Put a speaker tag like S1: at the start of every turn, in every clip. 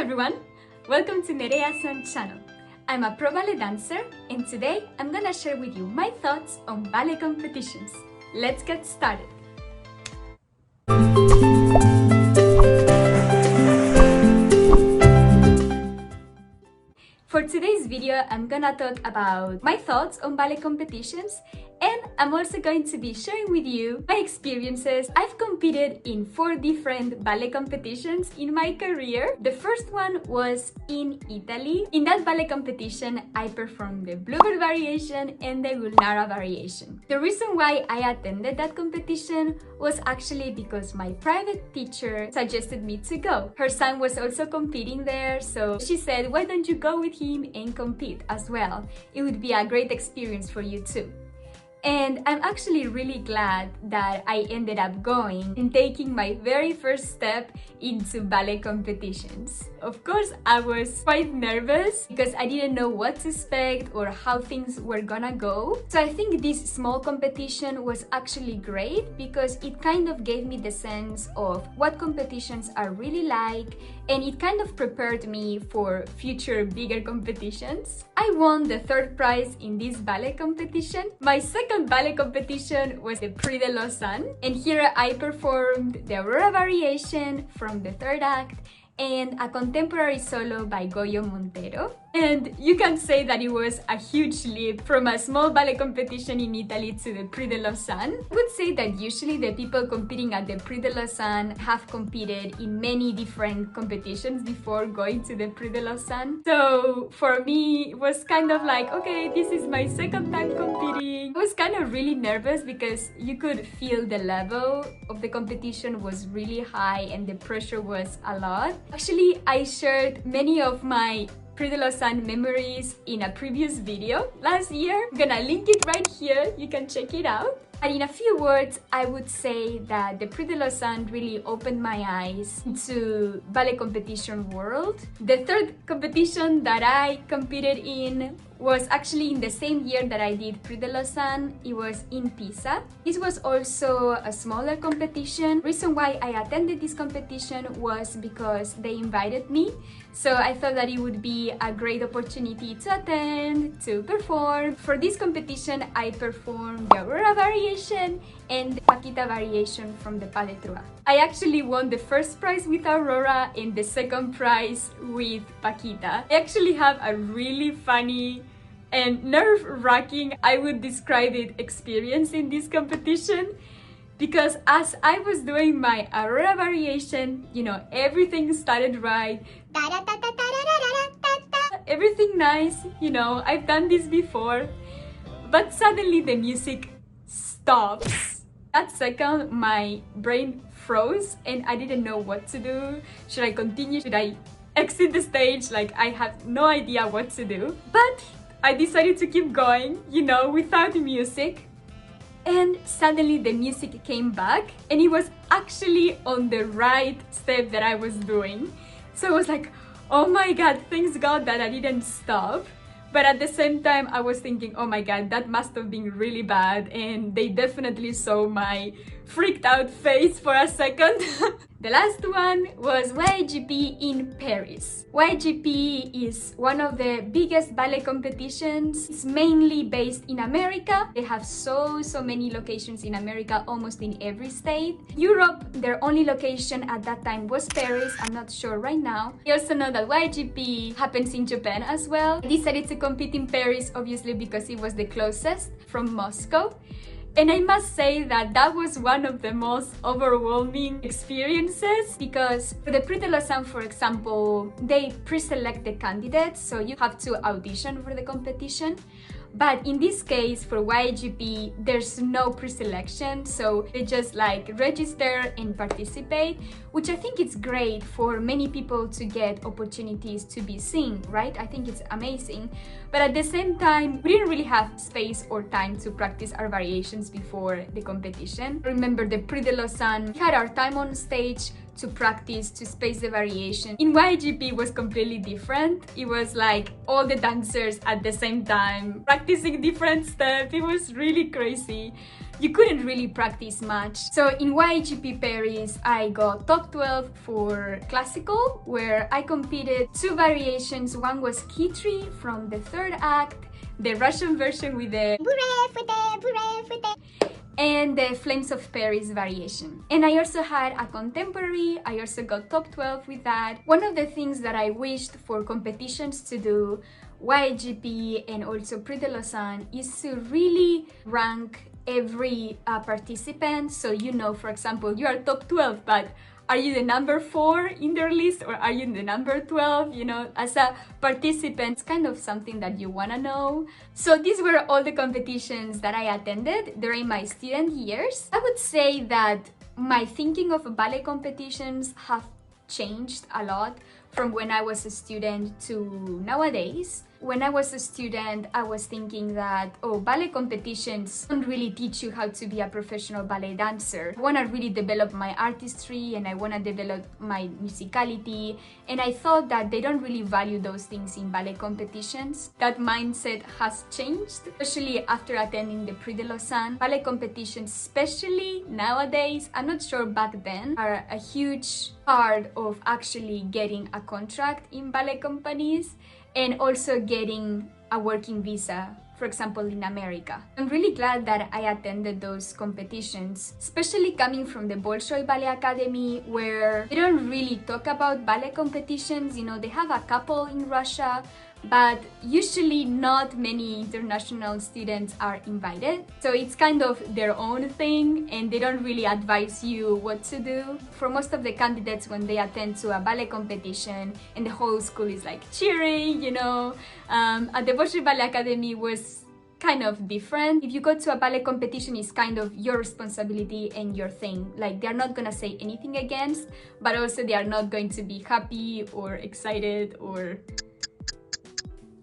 S1: everyone! Welcome to NEREASAN Channel. I'm a pro ballet dancer and today I'm gonna share with you my thoughts on ballet competitions. Let's get started! For today's video, I'm gonna talk about my thoughts on ballet competitions, and I'm also going to be sharing with you my experiences. I've competed in 4 different ballet competitions in my career. The first one was in Italy. In that ballet competition, I performed the Bluebird variation and the Gulnara variation. The reason why I attended that competition was actually because my private teacher suggested me to go. Her son was also competing there, so she said, why don't you go with him and compete as well? It would be a great experience for you too. And I'm actually really glad that I ended up going and taking my very first step into ballet competitions. Of course, I was quite nervous because I didn't know what to expect or how things were gonna go. So I think this small competition was actually great because it kind of gave me the sense of what competitions are really like, and it kind of prepared me for future bigger competitions. I won the 3rd prize in this ballet competition. My second ballet competition was the Prede la San, and here I performed the Aurora variation from the 3rd act and a contemporary solo by Goyo Montero. And you can say that it was a huge leap from a small ballet competition in Italy to the Prede la San. I would say that usually the people competing at the Prede la San have competed in many different competitions before going to the Prede la San. So for me, it was kind of like, okay, this is my second time competing. I was kind of really nervous because you could feel the level of the competition was really high and the pressure was a lot. Actually, I shared many of my Prede la San memories in a previous video last year. I'm gonna link it right here, you can check it out. And in a few words, I would say that the Prede la San really opened my eyes to ballet competition world. The 3rd competition that I competed in was actually in the same year that I did Prede la San. It was in Pisa. This was also a smaller competition. Reason why I attended this competition was because they invited me. So I thought that it would be a great opportunity to attend, to perform. For this competition, I performed the Aurora variation and the Paquita variation from the Ballet. I actually won the 1st prize with Aurora and the 2nd prize with Paquita. I actually have a really funny and nerve-wracking, I would describe it, experience in this competition. Because as I was doing my Aurora variation, you know, everything started right. Everything nice, you know, I've done this before. But suddenly the music stops. That second, my brain froze and I didn't know what to do. Should I continue? Should I exit the stage? Like, I have no idea what to do. But I decided to keep going, you know, without music. And suddenly the music came back and it was actually on the right step that I was doing. So I was like, oh my god, thanks God that I didn't stop. But at the same time, I was thinking, oh my god, that must have been really bad, and they definitely saw my freaked out face for a second. The last one was YGP in Paris. YGP is one of the biggest ballet competitions. It's mainly based in America. They have so many locations in America, almost in every state. Europe, their only location at that time was Paris. I'm not sure right now. I also know that YGP happens in Japan as well. I decided to compete in Paris, obviously, because it was the closest from Moscow. And I must say that that was one of the most overwhelming experiences because for the Prede la San, for example, they pre-select the candidates, so you have to audition for the competition. But in this case, for YGP, there's no pre-selection, so they just like register and participate, which I think it's great for many people to get opportunities to be seen, right? I think it's amazing. But at the same time, we didn't really have space or time to practice our variations before the competition. Remember the Prede la San, we had our time on stage to practice, to space the variation. In YGP was completely different. It was like all the dancers at the same time, practicing different steps. It was really crazy. you couldn't really practice much. So in YGP Paris, I got top 12 for classical, where I competed 2 variations. One was Kitri from the 3rd act, the Russian version with the and the Flames of Paris variation. And I also had a contemporary. I also got top 12 with that. One of the things that I wished for competitions to do, YGP and also Prede la San, is to really rank every participant. So you know, for example, you are top 12, but are you the number 4 in their list, or are you the number 12? You know, as a participant, it's kind of something that you want to know. So these were all the competitions that I attended during my student years. I would say that my thinking of ballet competitions have changed a lot from when I was a student to nowadays. When I was a student, I was thinking that, oh, ballet competitions don't really teach you how to be a professional ballet dancer. I want to really develop my artistry and I want to develop my musicality. And I thought that they don't really value those things in ballet competitions. That mindset has changed, especially after attending the Prede la San. Ballet competitions, especially nowadays, I'm not sure back then, are a huge part of actually getting a contract in ballet companies, and also getting a working visa, for example, in America. I'm really glad that I attended those competitions, especially coming from the Bolshoi Ballet Academy, where they don't really talk about ballet competitions. You know, they have a couple in Russia, but usually not many international students are invited. So it's kind of their own thing, and they don't really advise you what to do. For most of the candidates, when they attend to a ballet competition and the whole school is like cheering, you know, at the Bolshoi Ballet Academy was kind of different. If you go to a ballet competition, it's kind of your responsibility and your thing. Like, they're not gonna say anything against, but also they are not going to be happy or excited, or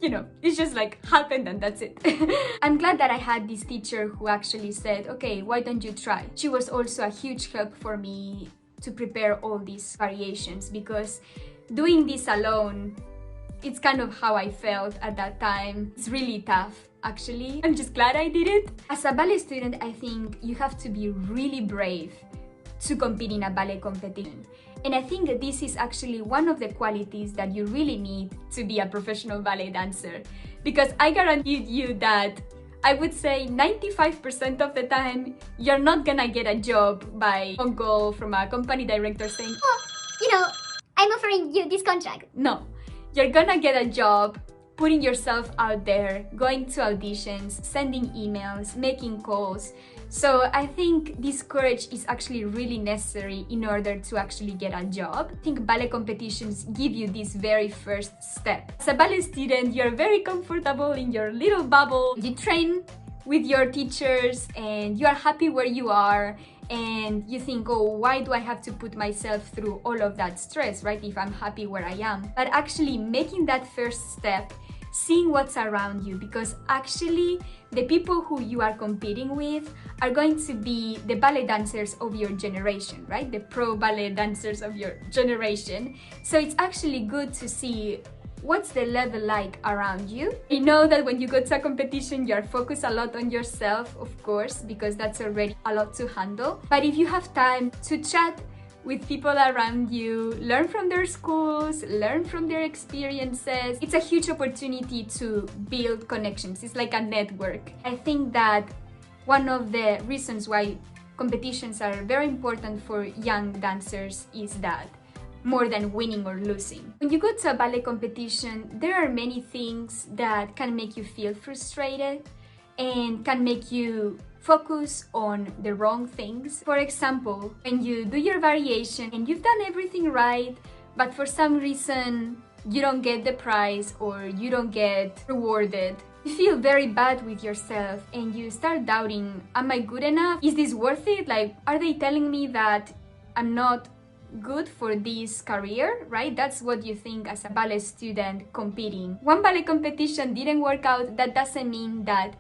S1: you know, it's just like happened and that's it. I'm glad that I had this teacher who actually said, okay, why don't you try? She was also a huge help for me to prepare all these variations, because doing this alone, it's kind of how I felt at that time. It's really tough, actually. I'm just glad I did it. As a ballet student, I think you have to be really brave to compete in a ballet competition. And I think that this is actually one of the qualities that you really need to be a professional ballet dancer. Because I guarantee you that I would say 95% of the time, you're not gonna get a job by phone call from a company director saying,
S2: oh, you know, I'm offering you this contract.
S1: No, you're gonna get a job putting yourself out there, going to auditions, sending emails, making calls. So I think this courage is actually really necessary in order to actually get a job. I think ballet competitions give you this very first step. As a ballet student, you're very comfortable in your little bubble. You train with your teachers and you are happy where you are, and you think, oh, why do I have to put myself through all of that stress, right, if I'm happy where I am? But actually making that first step, seeing what's around you, because actually the people who you are competing with are going to be the ballet dancers of your generation, right? The pro ballet dancers of your generation. So it's actually good to see what's the level like around you. I know that when you go to a competition, you're focused a lot on yourself, of course, because that's already a lot to handle. But if you have time to chat with people around you, learn from their schools, learn from their experiences, it's a huge opportunity to build connections. It's like a network. I think that one of the reasons why competitions are very important for young dancers is that, more than winning or losing. When you go to a ballet competition, there are many things that can make you feel frustrated and can make you focus on the wrong things. For example, when you do your variation and you've done everything right, but for some reason you don't get the prize or you don't get rewarded, you feel very bad with yourself and you start doubting, am I good enough? Is this worth it? Like, are they telling me that I'm not good for this career, right? That's what you think as a ballet student competing. One ballet competition didn't work out, that doesn't mean that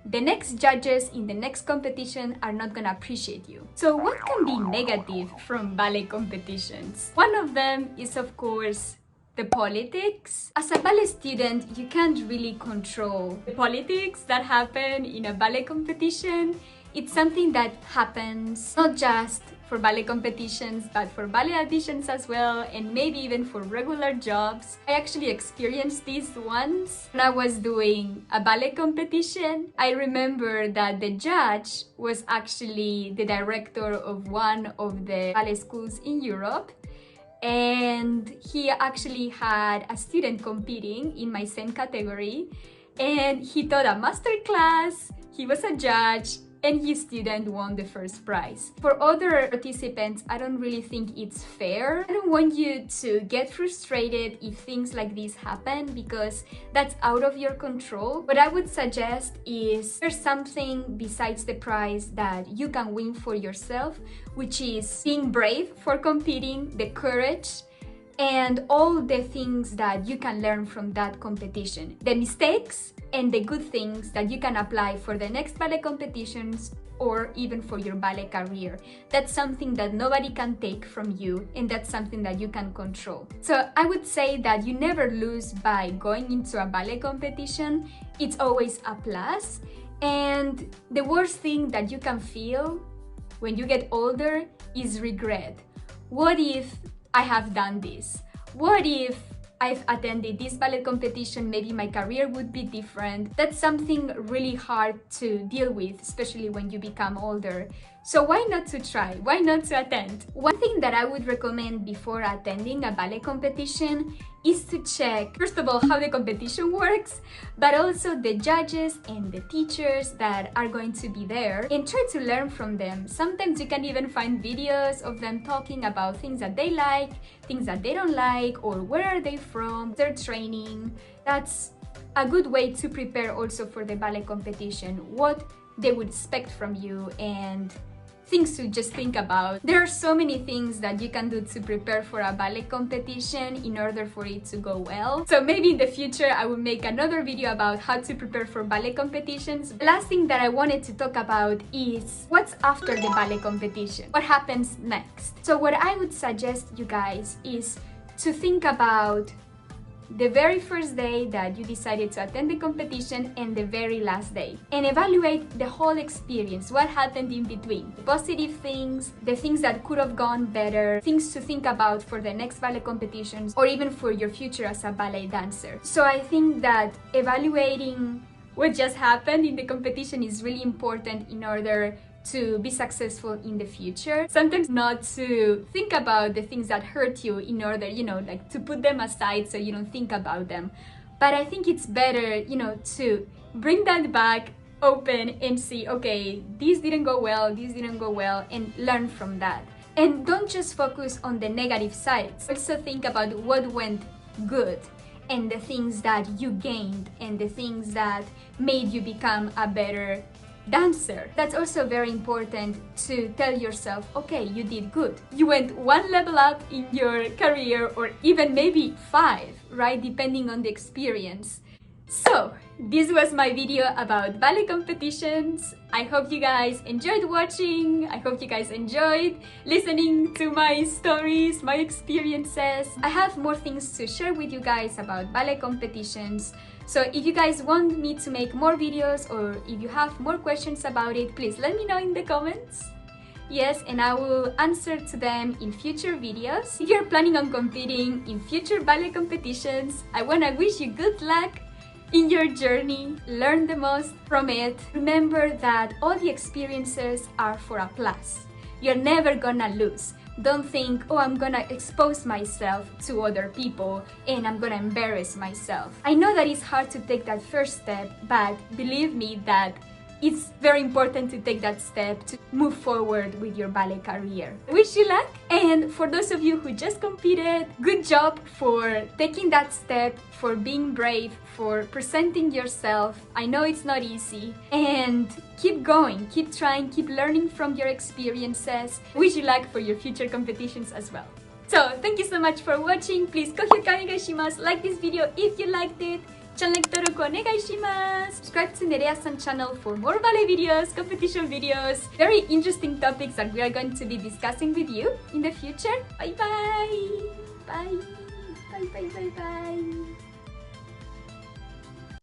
S1: the next judges in the next competition are not gonna appreciate you. So what can be negative from ballet competitions? One of them is, of course, the politics. As a ballet student, you can't really control the politics that happen in a ballet competition, It's something that happens not just for ballet competitions, but for ballet auditions as well, and maybe even for regular jobs. I actually experienced this once when I was doing a ballet competition. I remember that the judge was actually the director of one of the ballet schools in Europe, and he actually had a student competing in my same category, and he taught a master class, he was a judge, and his student won the first prize. For other participants, I don't really think it's fair. I don't want you to get frustrated if things like this happen, because that's out of your control. What I would suggest is there's something besides the prize that you can win for yourself, which is being brave for competing, the courage, and all the things that you can learn from that competition. The mistakes and the good things that you can apply for the next ballet competitions or even for your ballet career. That's something that nobody can take from you, and that's something that you can control. So I would say that you never lose by going into a ballet competition. It's always a plus. And the worst thing that you can feel when you get older is regret. What if I have done this? What if I've attended this ballet competition? Maybe my career would be different. That's something really hard to deal with, especially when you become older. So why not to try? Why not to attend? One thing that I would recommend before attending a ballet competition is to check, first of all, how the competition works, but also the judges and the teachers that are going to be there, and try to learn from them. Sometimes you can even find videos of them talking about things that they like, things that they don't like, or where are they from, their training. That's a good way to prepare also for the ballet competition, what they would expect from you, and things to just think about. There are so many things that you can do to prepare for a ballet competition in order for it to go well. So maybe in the future I will make another video about how to prepare for ballet competitions. The last thing that I wanted to talk about is what's after the ballet competition. What happens next? So what I would suggest you guys is to think about the very first day that you decided to attend the competition and the very last day, and evaluate the whole experience, what happened in between, the positive things, the things that could have gone better, things to think about for the next ballet competitions or even for your future as a ballet dancer. So I think that evaluating what just happened in the competition is really important in order to be successful in the future. Sometimes not to think about the things that hurt you in order, like to put them aside so you don't think about them. But I think it's better, to bring that back open and see, okay, this didn't go well, and learn from that. And don't just focus on the negative sides. Also think about what went good, and the things that you gained, and the things that made you become a better dancer. That's also very important, to tell yourself, okay, you did good. You went one level up in your career, or even maybe 5, right? Depending on the experience. So, this was my video about ballet competitions. I hope you guys enjoyed watching. I hope you guys enjoyed listening to my stories, my experiences. I have more things to share with you guys about ballet competitions. So if you guys want me to make more videos, or if you have more questions about it, please let me know in the comments. Yes, and I will answer to them in future videos. If you're planning on competing in future ballet competitions, I want to wish you good luck in your journey. Learn the most from it. Remember that all the experiences are for a plus. You're never gonna lose. Don't think, oh, I'm gonna expose myself to other people and I'm gonna embarrass myself. I know that it's hard to take that first step, but believe me that it's very important to take that step to move forward with your ballet career. Wish you luck! And for those of you who just competed, good job for taking that step, for being brave, for presenting yourself. I know it's not easy. And keep going, keep trying, keep learning from your experiences. Wish you luck for your future competitions as well. So, thank you so much for watching. Please,高評価お願いします. Like this video if you liked it. Channel 登録お願いします. Subscribe to ネレアさん Channel for more ballet videos, competition videos, very interesting topics that we are going to be discussing with you in the future. Bye bye! Bye! Bye bye bye bye!